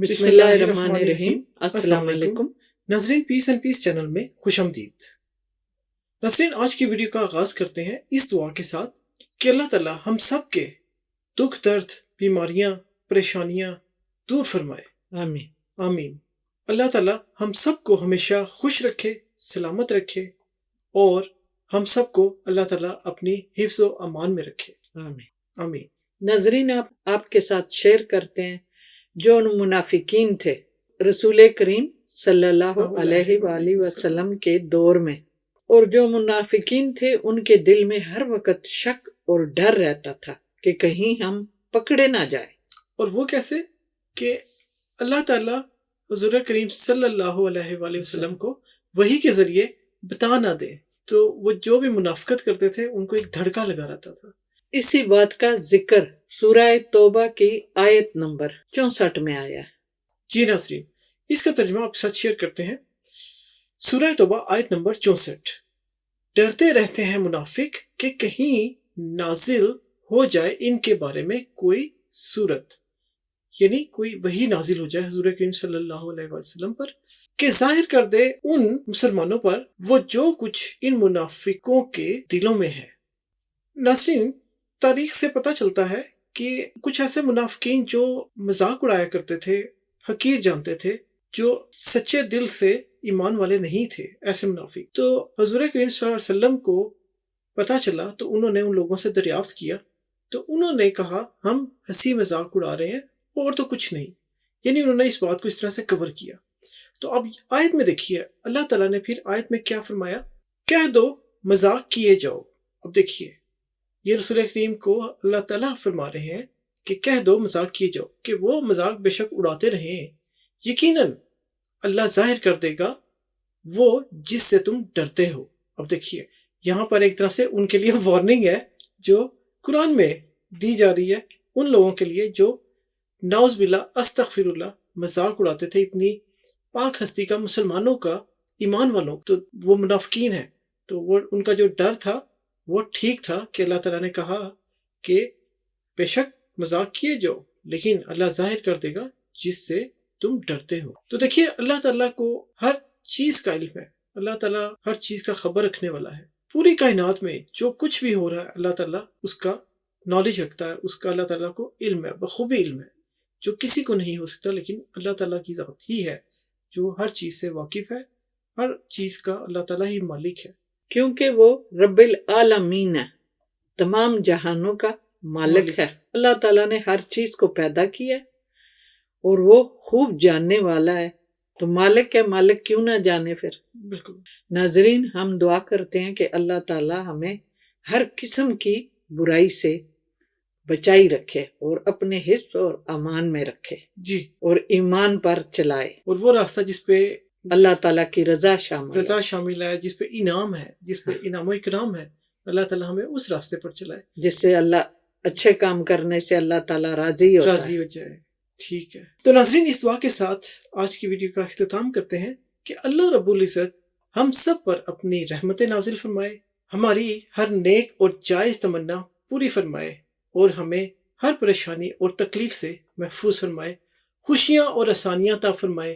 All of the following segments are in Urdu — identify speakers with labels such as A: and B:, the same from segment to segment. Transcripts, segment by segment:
A: بسم اللہ الرحمن الرحیم۔
B: السلام علیکم ناظرین، پیس اینڈ پیس چینل میں خوش آمدید۔ ناظرین، آج کی ویڈیو کا آغاز کرتے ہیں اس دعا کے ساتھ کہ اللہ تعالی ہم سب کے دکھ درد، بیماریاں، پریشانیاں دور فرمائے،
A: آمین۔
B: آمین۔ اللہ تعالی ہم سب کو ہمیشہ خوش رکھے، سلامت رکھے، اور ہم سب کو اللہ تعالی اپنی حفظ و امان میں رکھے،
A: آمین۔
B: آمین۔
A: ناظرین، آپ کے ساتھ شیئر کرتے ہیں جو منافقین تھے رسول کریم صلی اللہ علیہ وآلہ وسلم کے دور میں، اور جو منافقین تھے ان کے دل میں ہر وقت شک اور ڈر رہتا تھا کہ کہیں ہم پکڑے نہ جائیں۔
B: اور وہ کیسے کہ اللہ تعالیٰ حضور کریم صلی اللہ علیہ وآلہ وسلم کو وحی کے ذریعے بتا نہ دے، تو وہ جو بھی منافقت کرتے تھے ان کو ایک دھڑکا لگا رہتا تھا۔
A: اسی بات کا ذکر سورہ توبہ کی آیت نمبر 64 میں آیا ہے۔
B: جی ناظرین، اس کا ترجمہ آپ کے ساتھ شیئر کرتے ہیں۔ سورہ توبہ آیت نمبر 64۔ ڈرتے رہتے ہیں منافق کہ کہیں نازل ہو جائے ان کے بارے میں کوئی صورت، یعنی کوئی وحی نازل ہو جائے حضور کریم صلی اللہ علیہ وسلم پر کہ ظاہر کر دے ان مسلمانوں پر وہ جو کچھ ان منافقوں کے دلوں میں ہے۔ ناظرین، تاریخ سے پتہ چلتا ہے کہ کچھ ایسے منافقین جو مذاق اڑایا کرتے تھے، حقیر جانتے تھے، جو سچے دل سے ایمان والے نہیں تھے، ایسے منافق تو حضور کریم صلی اللہ علیہ وسلم کو پتہ چلا تو انہوں نے ان لوگوں سے دریافت کیا، تو انہوں نے کہا ہم ہنسی مذاق اڑا رہے ہیں اور تو کچھ نہیں، یعنی انہوں نے اس بات کو اس طرح سے کور کیا۔ تو اب آیت میں دیکھیے اللہ تعالیٰ نے پھر آیت میں کیا فرمایا، کہہ دو مذاق کیے جاؤ۔ اب دیکھیے یہ رسول کریم کو اللہ تعالیٰ فرما رہے ہیں کہ کہہ دو مذاق کیے جاؤ، کہ وہ مذاق بے شک اڑاتے رہیں، یقیناً اللہ ظاہر کر دے گا وہ جس سے تم ڈرتے ہو۔ اب دیکھیے یہاں پر ایک طرح سے ان کے لیے وارننگ ہے جو قرآن میں دی جا رہی ہے ان لوگوں کے لیے جو نعوذ باللہ استغفر اللہ مذاق اڑاتے تھے اتنی پاک ہستی کا، مسلمانوں کا، ایمان والوں، تو وہ منافقین ہیں۔ تو وہ ان کا جو ڈر تھا وہ ٹھیک تھا کہ اللہ تعالیٰ نے کہا کہ بے شک مذاق کیے جاؤ لیکن اللہ ظاہر کر دے گا جس سے تم ڈرتے ہو۔ تو دیکھیے اللہ تعالیٰ کو ہر چیز کا علم ہے، اللہ تعالیٰ ہر چیز کا خبر رکھنے والا ہے۔ پوری کائنات میں جو کچھ بھی ہو رہا ہے اللہ تعالیٰ اس کا نالج رکھتا ہے، اس کا اللہ تعالیٰ کو علم ہے، بخوبی علم ہے، جو کسی کو نہیں ہو سکتا، لیکن اللہ تعالیٰ کی ذات ہی ہے جو ہر چیز سے واقف ہے، ہر چیز کا اللہ تعالیٰ ہی مالک ہے،
A: کیونکہ وہ رب العالمین ہے، تمام جہانوں کا مالک ہے۔ اللہ تعالیٰ نے ہر چیز کو پیدا کیا اور وہ خوب جاننے والا ہے، تو مالک ہے، مالک کیوں نہ جانے پھر۔
B: بالکل۔
A: ناظرین، ہم دعا کرتے ہیں کہ اللہ تعالیٰ ہمیں ہر قسم کی برائی سے بچائی رکھے اور اپنے حفظ اور امان میں رکھے،
B: جی،
A: اور ایمان پر چلائے،
B: اور وہ راستہ جس پہ
A: اللہ تعالیٰ کی رضا شامل
B: ہے، جس پہ انعام ہے، جس پہ انعام و اکرام ہے، اللہ تعالیٰ ہمیں اس راستے پر چلائے
A: جس سے اللہ اچھے کام کرنے سے اللہ تعالیٰ راضی
B: ہو جائے۔ ٹھیک ہے، تو ناظرین اس دعا کے ساتھ آج کی ویڈیو کا اختتام کرتے ہیں کہ اللہ رب العزت ہم سب پر اپنی رحمت نازل فرمائے، ہماری ہر نیک اور جائز تمنا پوری فرمائے، اور ہمیں ہر پریشانی اور تکلیف سے محفوظ فرمائے، خوشیاں اور آسانیاں عطا فرمائے،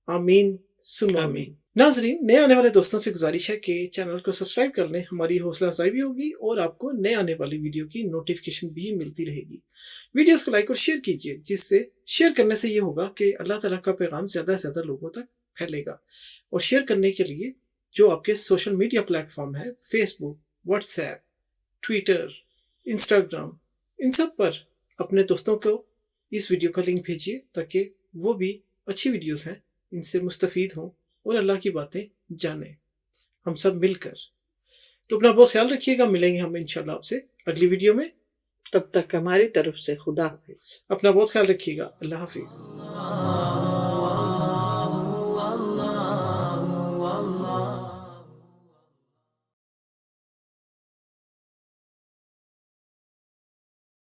B: آمین ثم آمین۔ ناظرین، نئے آنے والے دوستوں سے گزارش ہے کہ چینل کو سبسکرائب کر لیں، ہماری حوصلہ افزائی بھی ہوگی اور آپ کو نئے آنے والی ویڈیو کی نوٹیفیکیشن بھی ملتی رہے گی۔ ویڈیوز کو لائک اور شیئر کیجیے، جس سے شیئر کرنے سے یہ ہوگا کہ اللہ تعالیٰ کا پیغام زیادہ سے زیادہ لوگوں تک پھیلے گا۔ اور شیئر کرنے کے لیے جو آپ کے سوشل میڈیا پلیٹ فارم ہے، فیس بک، واٹس ایپ، ٹویٹر، انسٹاگرام، ان سب پر اپنے دوستوں کو اس ویڈیو کا لنک بھیجیے تاکہ وہ بھی اچھی ویڈیوز ہیں ان سے مستفید ہوں اور اللہ کی باتیں جانیں، ہم سب مل کر۔ تو اپنا بہت خیال رکھیے گا، ملیں گے ہم انشاءاللہ آپ سے اگلی ویڈیو میں،
A: تب تک ہماری طرف سے خدا حافظ۔
B: اپنا بہت خیال رکھیے گا، اللہ حافظ۔